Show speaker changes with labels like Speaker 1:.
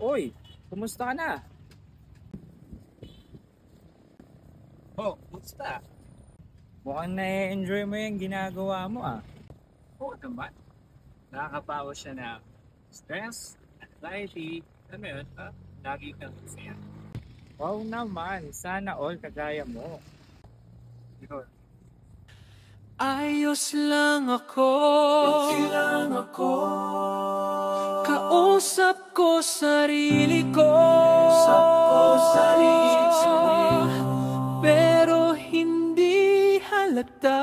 Speaker 1: Uy, kumusta ka na?
Speaker 2: Oh, kumusta?
Speaker 1: Mukhang na-enjoy mo yung ginagawa mo ah.
Speaker 2: Oo naman. Nakakabawas siya na stress, anxiety, ano yun, lagi kang masaya.
Speaker 1: Wow naman, sana all kagaya mo.
Speaker 2: Yun.
Speaker 3: Ayos lang ako. Okay lang ako. Kausap ko sarili ko. Kausap ko sarili ko. Pero hindi halata